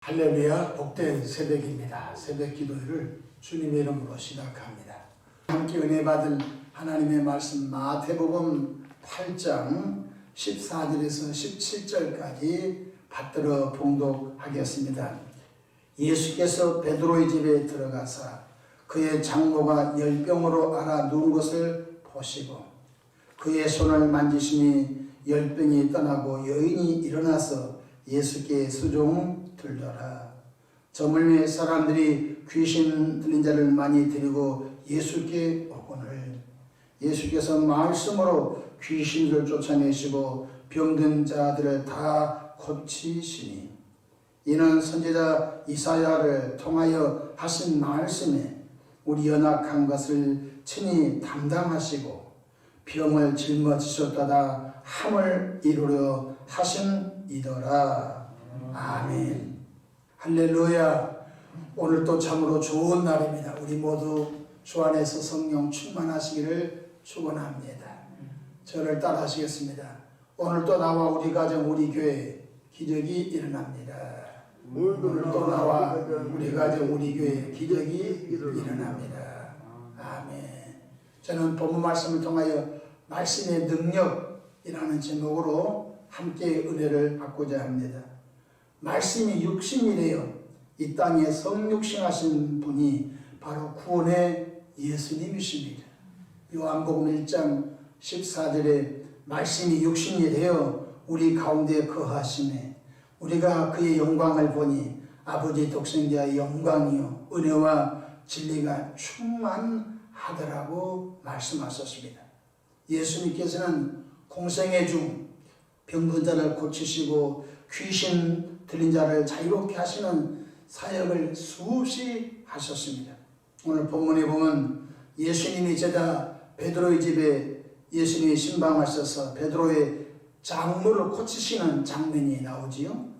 할렐루야, 복된 새벽입니다. 새벽 기도회를 주님의 이름으로 시작합니다. 함께 은혜 받을 하나님의 말씀 마태복음 8장 14절에서 17절까지 받들어 봉독하겠습니다. 예수께서 베드로의 집에 들어가사 그의 장모가 열병으로 앓아 누운 것을 보시고 그의 손을 만지시니 열병이 떠나고 여인이 일어나서 예수께 수종 들더라. 저물매 사람들이 귀신 들린 자를 많이 데리고 예수께 오거늘 예수께서 말씀으로 귀신을 쫓아내시고 병든 자들을 다 고치시니 이는 선지자 이사야를 통하여 하신 말씀에 우리 연약한 것을 친히 담당하시고 병을 짊어지셨다다 함을 이루려 하신이더라. 아멘. 할렐루야. 오늘 또 참으로 좋은 날입니다. 우리 모두 주 안에서 성령 충만하시기를 축원합니다. 저를 따라하시겠습니다. 오늘 또 나와 우리 가정 우리 교회 기적이 일어납니다. 오늘 또 나와 우리 가정 우리 교회 기적이 일어납니다. 아멘. 저는 본문 말씀을 통하여 말씀의 능력이라는 제목으로 함께 은혜를 받고자 합니다. 말씀이 육신이 되어 이 땅에 성육신하신 분이 바로 구원의 예수님이십니다. 요한복음 1장 14절에 말씀이 육신이 되어 우리 가운데 거하시매 우리가 그의 영광을 보니 아버지 독생자의 영광이요 은혜와 진리가 충만하더라고 말씀하셨습니다. 예수님께서는 공생애 중 병든 자를 고치시고 귀신 들린 자를 자유롭게 하시는 사역을 수없이 하셨습니다. 오늘 본문에 보면 예수님이 제자 베드로의 집에 예수님이 신방하셔서 베드로의 장모를 고치시는 장면이 나오지요.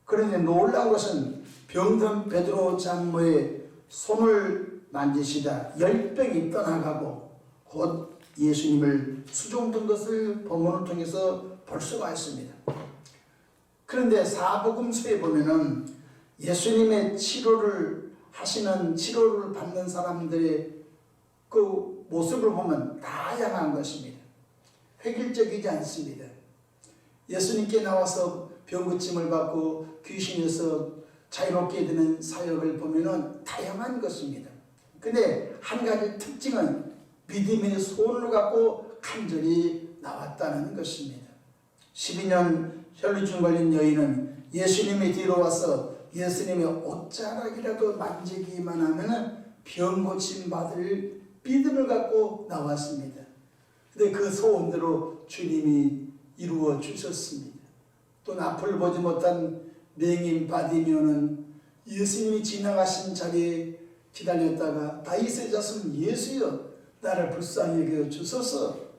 그런데 놀라운 것은 병든 베드로 장모의 손을 만지시다 열병이 떠나가고 곧 예수님을 수종든 것을 본문을 통해서 볼 수가 있습니다. 그런데 사복음서에 보면은 예수님의 치료를 받는 사람들의 그 모습을 보면 다양한 것입니다. 획일적이지 않습니다. 예수님께 나와서 병고침을 받고 귀신에서 자유롭게 되는 사역을 보면은 다양한 것입니다. 근데 한 가지 특징은 믿음의 손을 갖고 간절히 나왔다는 것입니다. 12년 혈루증 걸린 여인은 예수님의 뒤로 와서 예수님의 옷자락이라도 만지기만 하면 병 고침 받을 믿음을 갖고 나왔습니다. 근데 그 소원대로 주님이 이루어 주셨습니다. 또 앞을 보지 못한 맹인 바디메오는 예수님이 지나가신 자리에 기다렸다가 다윗의 자손 예수여 나를 불쌍히 여겨 주소서.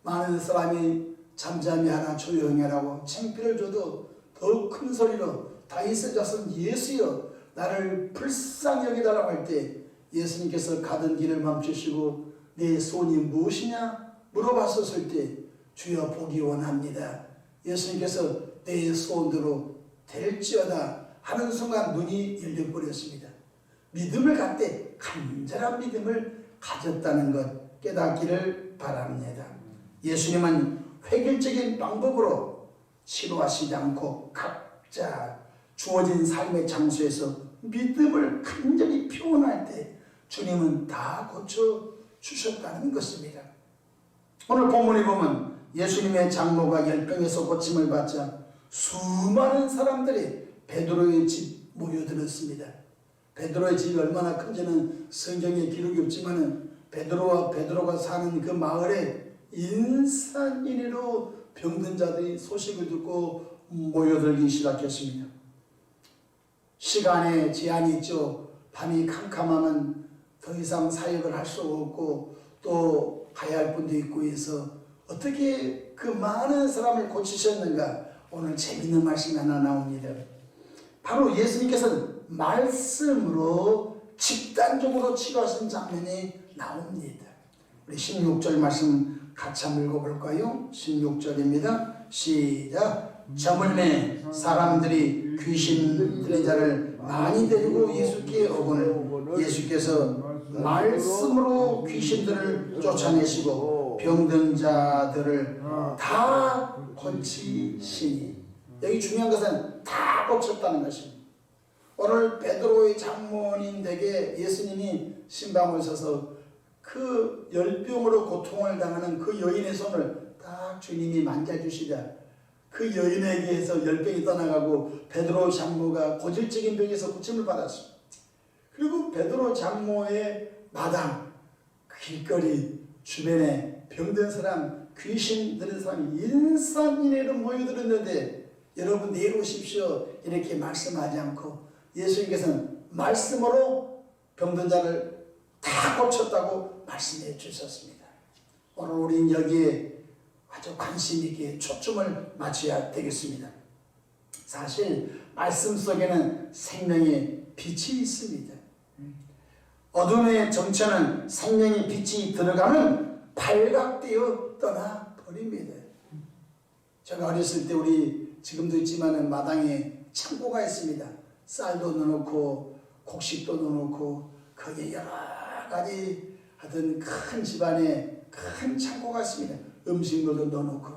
많은 사람이 잠잠히 하라 조용히 하라고 창피를 줘도 더 큰 소리로 다윗의 자손 예수여 나를 불쌍히 여기달라고 할 때 예수님께서 가던 길을 멈추시고 내 소원이 무엇이냐 물어봤었을 때 주여 보기 원합니다. 예수님께서 내 소원대로 될지어다 하는 순간 눈이 열려버렸습니다. 믿음을 갖되 간절한 믿음을 가졌다는 것 깨닫기를 바랍니다. 예수님은 획일적인 방법으로 치료하시지 않고 각자 주어진 삶의 장소에서 믿음을 간절히 표현할 때 주님은 다 고쳐주셨다는 것입니다. 오늘 본문에 보면 예수님의 장모가 열병에서 고침을 받자 수많은 사람들이 베드로의 집 모여들었습니다. 베드로의 집이 얼마나 큰지는 성경에 기록이 없지만 베드로가 사는 그 마을에 인산인해로 병든 자들이 소식을 듣고 모여들기 시작했습니다. 시간에 제한이 있죠. 밤이 캄캄하면 더 이상 사역을 할 수 없고 또 가야 할 분도 있고 해서 어떻게 그 많은 사람을 고치셨는가 오늘 재밌는 말씀이 하나 나옵니다. 바로 예수님께서는 말씀으로 집단적으로 치료하신 장면이 나옵니다. 우리 16절 말씀 같이 한번 읽어볼까요? 16절입니다. 시작. 저물매 사람들이 귀신 들린 자를 많이 데리고 예수께 오거늘 예수께서 말씀으로 귀신들을 쫓아내시고 병든 자들을 다 고치시니, 여기 중요한 것은 다 고쳤다는 것입니다. 오늘 베드로의 장모님에게 예수님이 신방을 서서 그 열병으로 고통을 당하는 그 여인의 손을 딱 주님이 만져주시자 그 여인에게서 열병이 떠나가고 베드로 장모가 고질적인 병에서 고침을 받았습니다. 그리고 베드로 장모의 마당, 길거리 주변에 병든 사람, 귀신 들은 사람이 인산인해로 모여들었는데 여러분 내일 오십시오 이렇게 말씀하지 않고 예수님께서는 말씀으로 병든 자를 다 고쳤다고 말씀해 주셨습니다. 오늘 우리는 여기에 아주 관심 있게 초점을 맞춰야 되겠습니다. 사실 말씀 속에는 생명의 빛이 있습니다. 어둠의 정체는 생명의 빛이 들어가면 발각되어 떠나버립니다. 제가 어렸을 때 우리 지금도 있지만 마당에 창고가 있습니다. 쌀도 넣어놓고 곡식도 넣어놓고 거기에 여러 가지 하여튼 큰 집안에 큰 창고가 있습니다. 음식물도 넣어놓고.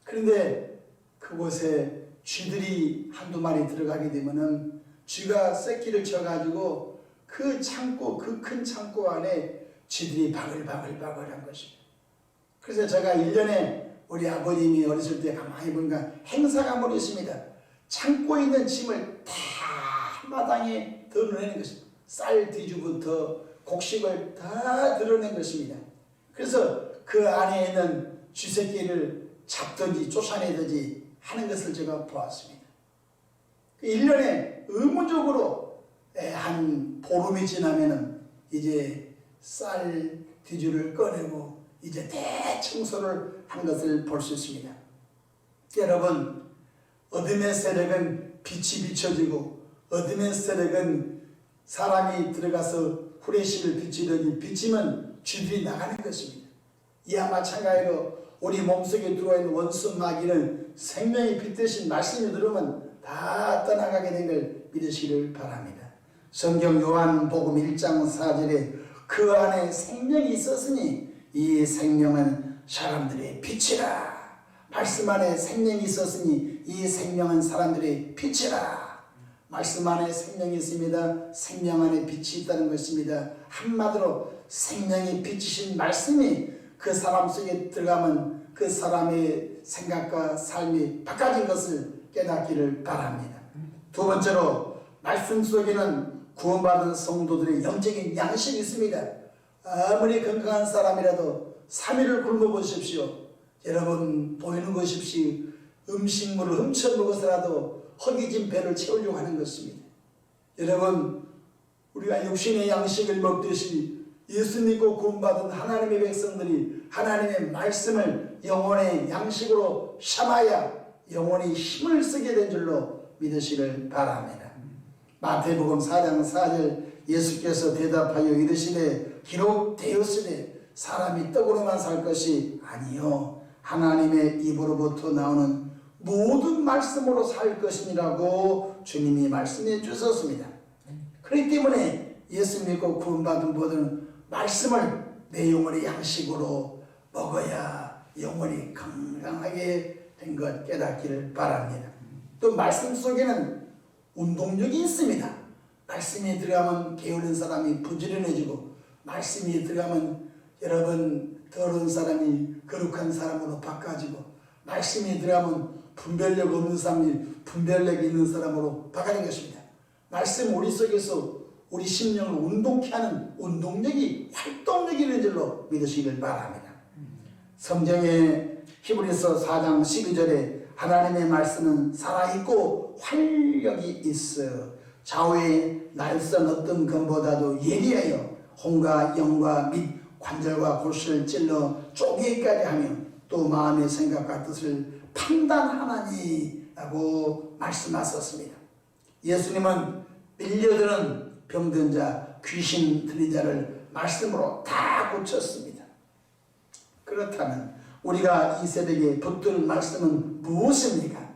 그런데 그곳에 쥐들이 한두 마리 들어가게 되면은 쥐가 새끼를 쳐가지고 그 창고, 그 큰 창고 안에 쥐들이 바글바글한 것입니다. 그래서 제가 1년에 우리 아버님이 어렸을 때 가만히 보니까 행사가 한 번 있습니다. 창고에 있는 짐을 다 마당에 드러내는 것입니다. 쌀 뒤주부터 곡식을 다 드러낸 것입니다. 그래서 그 안에 있는 쥐새끼를 잡든지 쫓아내든지 하는 것을 제가 보았습니다. 1년에 의무적으로 한 보름이 지나면은 이제 쌀 뒤주를 꺼내고 이제 대청소를 한 것을 볼 수 있습니다. 여러분, 어둠의 세력은 빛이 비춰지고 어둠의 세력은 사람이 들어가서 후레쉬를 비치더니 비치면 쥐들이 나가는 것입니다. 이와 마찬가지로 우리 몸속에 들어와 있는 원수 마귀는 생명의 빛 대신 말씀이 들으면 다 떠나가게 된 걸 믿으시기를 바랍니다. 성경 요한복음 1장 4절에 그 안에 생명이 있었으니 이 생명은 사람들의 빛이라. 말씀 안에 생명이 있었으니 이 생명은 사람들의 빛이라. 말씀 안에 생명이 있습니다. 생명 안에 빛이 있다는 것입니다. 한마디로 생명이 빛이신 말씀이 그 사람 속에 들어가면 그 사람의 생각과 삶이 바꿔진 것을 깨닫기를 바랍니다. 두 번째로 말씀 속에는 구원받은 성도들의 영적인 양식이 있습니다. 아무리 건강한 사람이라도 3일을 굶어 보십시오. 여러분 보이는 것이 음식물을 훔쳐 먹어서라도 허기진 배를 채우려고 하는 것입니다. 여러분 우리가 육신의 양식을 먹듯이 예수 믿고 구원받은 하나님의 백성들이 하나님의 말씀을 영혼의 양식으로 삼아야 영혼이 힘을 쓰게 된 줄로 믿으시길 바랍니다. 마태복음 4장 4절 예수께서 대답하여 이르시되 기록되었으되 사람이 떡으로만 살 것이 아니요 하나님의 입으로부터 나오는 모든 말씀으로 살 것이니라고 주님이 말씀해 주셨습니다. 그렇기 때문에 예수 믿고 구원받은 분들은 말씀을 내 영혼의 양식으로 먹어야 영혼이 건강하게 된 것 깨닫기를 바랍니다. 또 말씀 속에는 운동력이 있습니다. 말씀이 들어가면 게으른 사람이 부지런해지고 말씀이 들어가면 여러분 더러운 사람이 거룩한 사람으로 바꿔지고 말씀이 들어가면 분별력 없는 사람이 분별력 있는 사람으로 바뀌는 것입니다. 말씀 우리 속에서 우리 심령을 운동케 하는 운동력이 활동력이 있는 줄로 믿으시길 바랍니다. 성경의 히브리서 4장 12절에 하나님의 말씀은 살아있고 활력이 있어 좌우의 날선 어떤 검보다도 예리하여 혼과 영과 및 관절과 골수를 찔러 쪼개기까지 하며 또 마음의 생각과 뜻을 판단하나니 라고 말씀하셨습니다. 예수님은 밀려드는 병든 자, 귀신 들린 자를 말씀으로 다 고쳤습니다. 그렇다면 우리가 이 새벽에 붙들 말씀은 무엇입니까?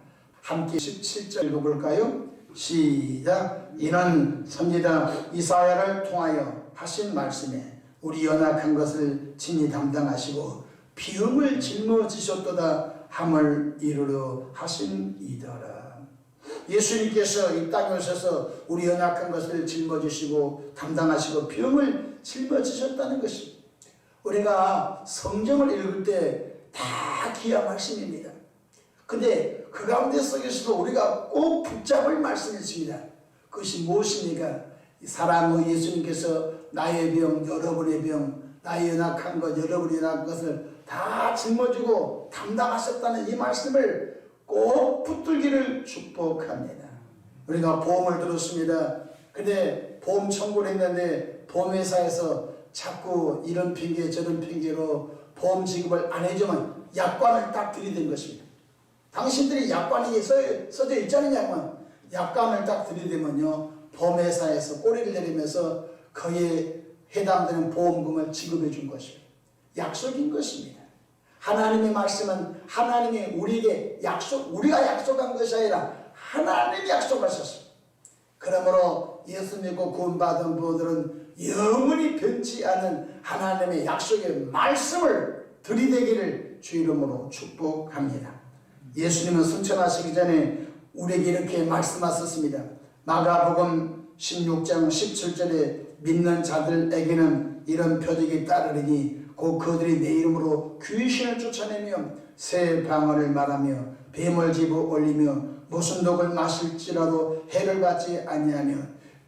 함께 17절 읽어볼까요? 시작. 이는 선지자 이사야를 통하여 하신 말씀에 우리 연약한 것을 친히 담당하시고 비음을 짊어지셨도다 함을 이루려 하신이더라. 예수님께서 이 땅에 오셔서 우리 연약한 것을 짊어지시고 담당하시고 비음을 짊어지셨다는 것입니다. 우리가 성경을 읽을 때 다 귀한 말씀입니다. 근데 그 가운데 속에서도 우리가 꼭 붙잡을 말씀이 있습니다. 그것이 무엇입니까? 사랑의 예수님께서 나의 병, 여러분의 병, 나의 연약한 것, 여러분의 연약한 것을 다 짊어지고 담당하셨다는 이 말씀을 꼭 붙들기를 축복합니다. 우리가 보험을 들었습니다. 근데 보험 청구를 했는데 보험회사에서 자꾸 이런 핑계 저런 핑계로 보험 지급을 안 해주면 약관을 딱 들이댄 것입니다. 당신들이 약관이 써져 있잖아요. 약관을 딱 들이대면요, 보험회사에서 꼬리를 내리면서 그에 해당되는 보험금을 지급해 준 것입니다. 약속인 것입니다. 하나님의 말씀은 하나님이 우리에게 우리가 약속한 것이 아니라 하나님이 약속하셨습니다. 그러므로 예수 믿고 구원받은 분들은 영원히 변치 않은 하나님의 약속의 말씀을 들이대기를 주 이름으로 축복합니다. 예수님은 승천하시기 전에 우리에게 이렇게 말씀하셨습니다. 마가복음 16장 17절에 믿는 자들에게는 이런 표적이 따르리니 곧 그들이 내 이름으로 귀신을 쫓아내며 새 방언을 말하며 뱀을 집어 올리며 무슨 독을 마실지라도 해를 받지 아니하며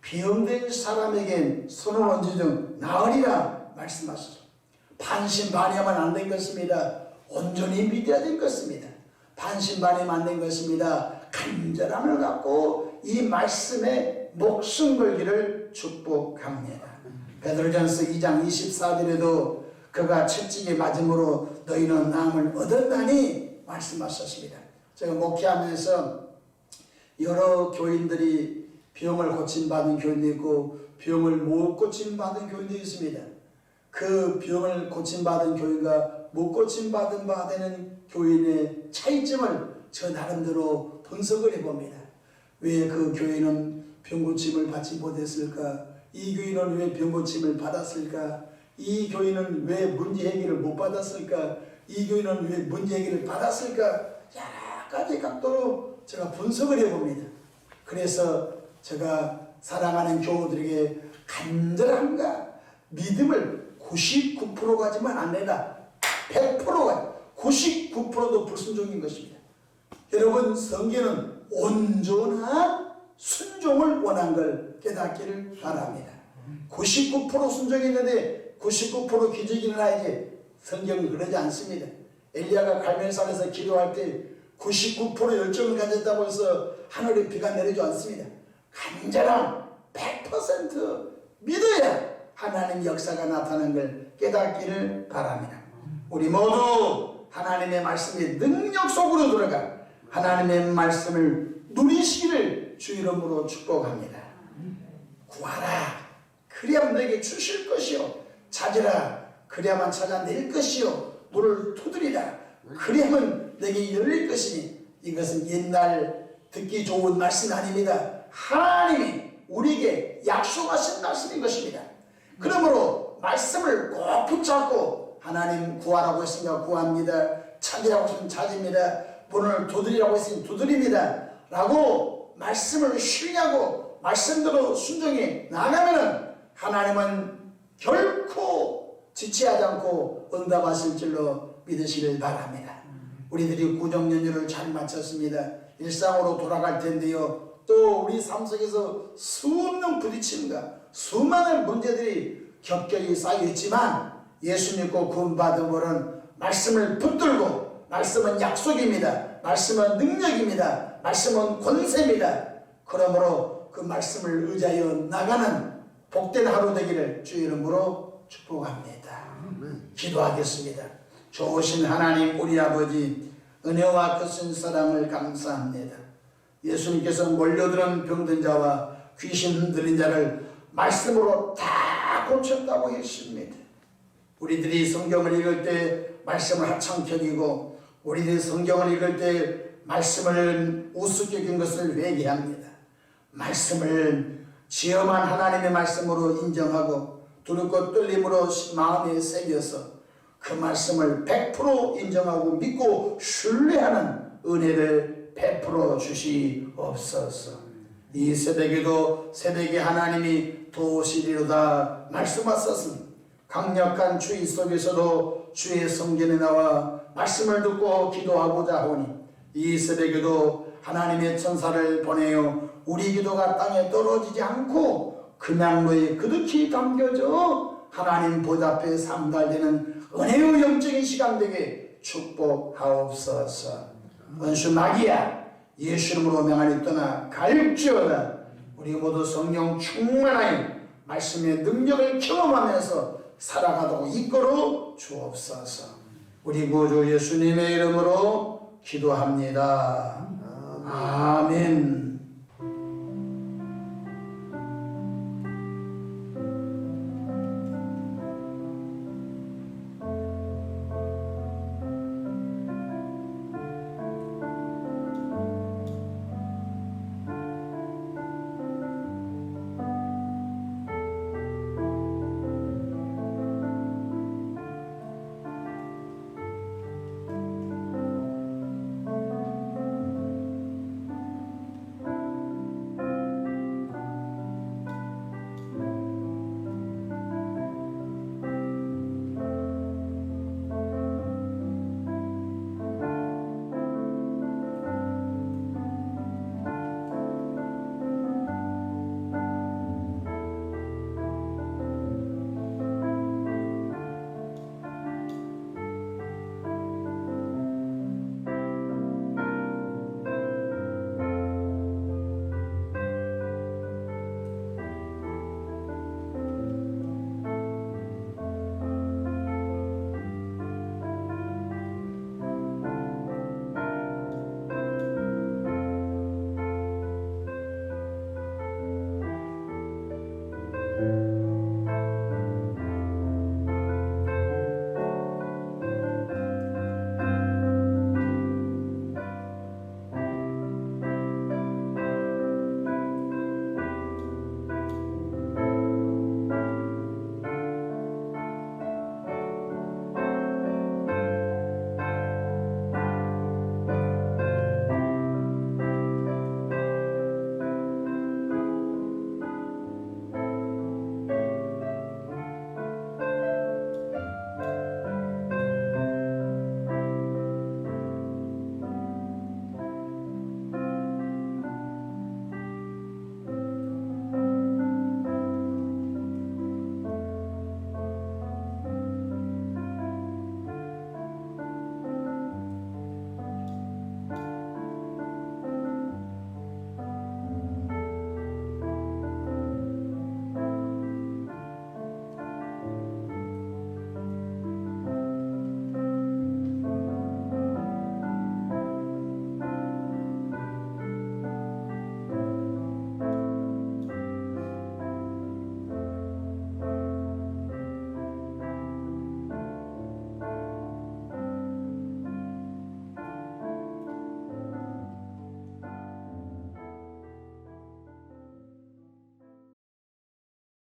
비음된 사람에겐 손을 얹으면 나으리라 말씀하셨습니다. 반신반의하면 안 된 것입니다. 온전히 믿어야 될 것입니다. 반신반의하면 안 된 것입니다. 간절함을 갖고 이 말씀에 목숨 걸기를 축복합니다. 베드로전서 2장 24절에도 그가 채찍에 맞음으로 너희는 나음을 얻었나니 말씀하셨습니다. 제가 목회하면서 여러 교인들이 병을 고침받은 교인도 있고 병을 못 고침받은 교인도 있습니다. 그 병을 고침받은 교인과 못 고침받은 바 되는 교인의 차이점을 저 나름대로 분석을 해봅니다. 왜 그 교인은 병고침을 받지 못했을까? 이 교인은 왜 병고침을 받았을까? 이 교인은 왜 문제 해결을 못 받았을까? 이 교인은 왜 문제 해결을 받았을까? 여러 가지 각도로 제가 분석을 해봅니다. 그래서 제가 사랑하는 교우들에게 간절함과 믿음을 99% 가지만 아니라 100%가 99%도 불순종인 것입니다. 여러분, 성경은 온전한 순종을 원한 걸 깨닫기를 바랍니다. 99% 순종했는데 99% 기적이 일어나야지. 성경은 그러지 않습니다. 엘리야가 갈멜산에서 기도할 때 99% 열정을 가졌다고 해서 하늘에 비가 내리지 않습니다. 간절한 100% 믿어야 하나님의 역사가 나타나는 걸 깨닫기를 바랍니다. 우리 모두 하나님의 말씀의 능력 속으로 들어가 하나님의 말씀을 누리시기를 주 이름으로 축복합니다. 구하라 그리하면 너에게 주실 것이요, 찾으라 그리하면 찾아낼 것이요, 문을 두드리라 그리하면 너에게 열릴 것이니. 이것은 옛날 듣기 좋은 말씀 아닙니다. 하나님이 우리에게 약속하신 말씀인 것입니다. 그러므로 말씀을 꼭 붙잡고 하나님 구하라고 했으니까 구합니다. 찾으라고 했으면 찾습니다. 문을 두드리라고 했으니 두드립니다 라고 말씀을 신뢰하고 말씀대로 순종해 나가면은 하나님은 결코 지체하지 않고 응답하실 줄로 믿으시길 바랍니다. 우리들이 구정연휴를 잘 마쳤습니다. 일상으로 돌아갈 텐데요, 또 우리 삶 속에서 수없는 부딪힘과 수많은 문제들이 겹겹이 쌓여있지만 예수 믿고 구원받은 분은 말씀을 붙들고, 말씀은 약속입니다. 말씀은 능력입니다. 말씀은 권세입니다. 그러므로 그 말씀을 의지하여 나가는 복된 하루 되기를 주 이름으로 축복합니다. 기도하겠습니다. 좋으신 하나님 우리 아버지, 은혜와 크신 사랑을 감사합니다. 예수님께서 몰려드는 병든 자와 귀신 흔들린 자를 말씀으로 다 고쳤다고 했습니다. 우리들이 성경을 읽을 때 말씀을 하청평이고, 우리들이 성경을 읽을 때 말씀을 우습게 긴 것을 회개합니다. 말씀을 지엄한 하나님의 말씀으로 인정하고 두렵고 떨림으로 마음에 새겨서 그 말씀을 100% 인정하고 믿고 신뢰하는 은혜를 베풀어 주시옵소서. 이 새벽에도 새벽에 하나님이 도우시리로다 말씀하셨습니다. 강력한 주의 속에서도 주의 성전에 나와 말씀을 듣고 기도하고자 하오니 이 새벽에도 하나님의 천사를 보내어 우리 기도가 땅에 떨어지지 않고 금양로에 그득히 담겨져 하나님 보좌 앞에 상달되는 은혜의 영적인 시간 되게 축복하옵소서. 원수 마귀야 예수 이름으로 명하니 떠나 갈지어다. 우리 모두 성령 충만하여 말씀의 능력을 경험하면서 살아가도록 이끌어 주옵소서. 우리 구주 예수님의 이름으로 기도합니다. 아멘.